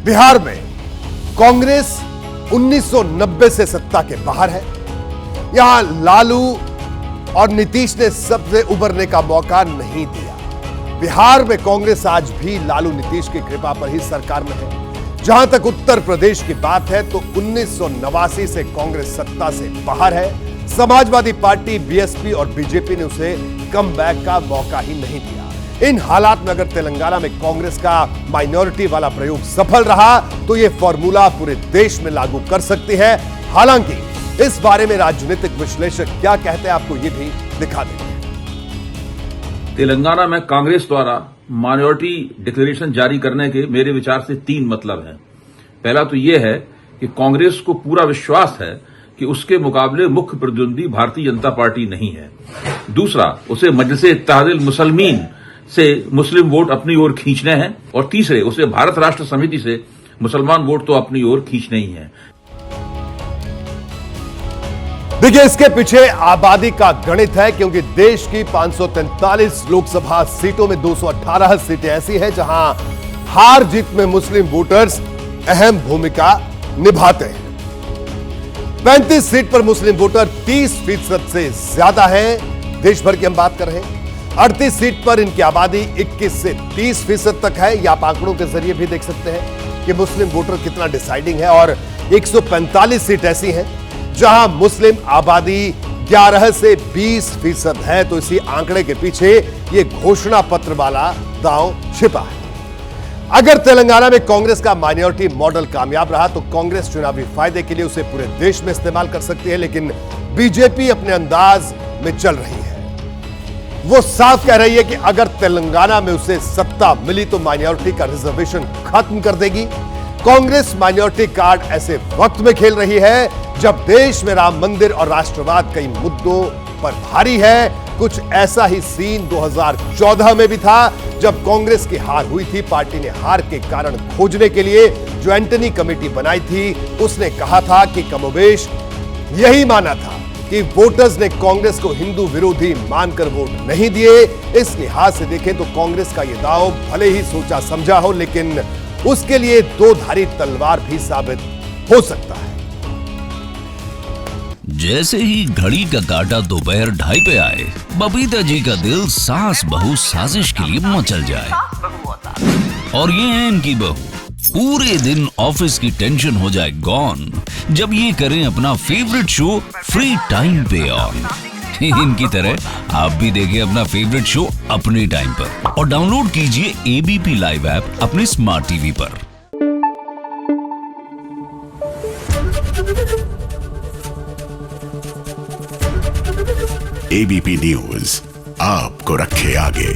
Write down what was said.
बिहार में कांग्रेस 1990 से सत्ता के बाहर है। यहां लालू और नीतीश ने सबसे उभरने का मौका नहीं दिया। बिहार में कांग्रेस आज भी लालू नीतीश की कृपा पर ही सरकार में है। जहां तक उत्तर प्रदेश की बात है तो 1989 से कांग्रेस सत्ता से बाहर है। समाजवादी पार्टी, बीएसपी और बीजेपी ने उसे कमबैक का मौका ही नहीं दिया। इन हालात में अगर तेलंगाना में कांग्रेस का माइनॉरिटी वाला प्रयोग सफल रहा तो यह फॉर्मूला पूरे देश में लागू कर सकती है। हालांकि इस बारे में राजनीतिक विश्लेषक क्या कहते हैं आपको यह भी दिखा देंगे। तेलंगाना में कांग्रेस द्वारा माइनॉरिटी डिक्लेरेशन जारी करने के मेरे विचार से 3 मतलब हैं। पहला तो यह है कि कांग्रेस को पूरा विश्वास है कि उसके मुकाबले मुख्य प्रतिद्वंदी भारतीय जनता पार्टी नहीं है। दूसरा, उसे मजलिस-ए-इत्तेहादुल मुसलमीन से मुस्लिम वोट अपनी ओर खींचने हैं। और तीसरे, उसे भारत राष्ट्र समिति से मुसलमान वोट तो अपनी ओर खींचने ही हैं। देखिए, इसके पीछे आबादी का गणित है, क्योंकि देश की 543 लोकसभा सीटों में 218 सीटें ऐसी हैं जहां हार जीत में मुस्लिम वोटर्स अहम भूमिका निभाते हैं। 35 सीट पर मुस्लिम वोटर 30% से ज्यादा हैं। देश भर की हम बात कर रहे हैं। 38 सीट पर इनकी आबादी 21 से 30% तक है। या आप आंकड़ों के जरिए भी देख सकते हैं कि मुस्लिम वोटर कितना डिसाइडिंग है। और 145 सीट ऐसी हैं जहां मुस्लिम आबादी 11 से 20% है। तो इसी आंकड़े के पीछे यह घोषणा पत्र वाला दांव छिपा है। अगर तेलंगाना में कांग्रेस का माइनॉरिटी मॉडल कामयाब रहा तो कांग्रेस चुनावी फायदे के लिए उसे पूरे देश में इस्तेमाल कर सकती है। लेकिन बीजेपी अपने अंदाज में चल रही है। वो साफ कह रही है कि अगर तेलंगाना में उसे सत्ता मिली तो माइनॉरिटी का रिजर्वेशन खत्म कर देगी। कांग्रेस माइनॉरिटी कार्ड ऐसे वक्त में खेल रही है जब देश में राम मंदिर और राष्ट्रवाद कई मुद्दों पर भारी है। कुछ ऐसा ही सीन 2014 में भी था जब कांग्रेस की हार हुई थी। पार्टी ने हार के कारण खोजने के लिए जो एंटनी कमेटी बनाई थी उसने कहा था कि कमोबेश यही माना था कि वोटर्स ने कांग्रेस को हिंदू विरोधी मानकर वोट नहीं दिए। इस लिहाज से देखें तो कांग्रेस का यह दांव भले ही सोचा समझा हो, लेकिन उसके लिए 2 धारी तलवार भी साबित हो सकता है। जैसे ही घड़ी का काटा दोपहर 2:30 पे आए, बबीता जी का दिल सास बहू साजिश के लिए मचल जाए। और ये है इनकी बहू, पूरे दिन ऑफिस की टेंशन हो जाए गॉन जब ये करें अपना फेवरेट शो फ्री टाइम पे ऑन। इनकी तरह आप भी देखिए अपना फेवरेट शो अपने टाइम पर और डाउनलोड कीजिए एबीपी लाइव ऐप अपने स्मार्ट टीवी पर। एबीपी न्यूज आपको रखे आगे।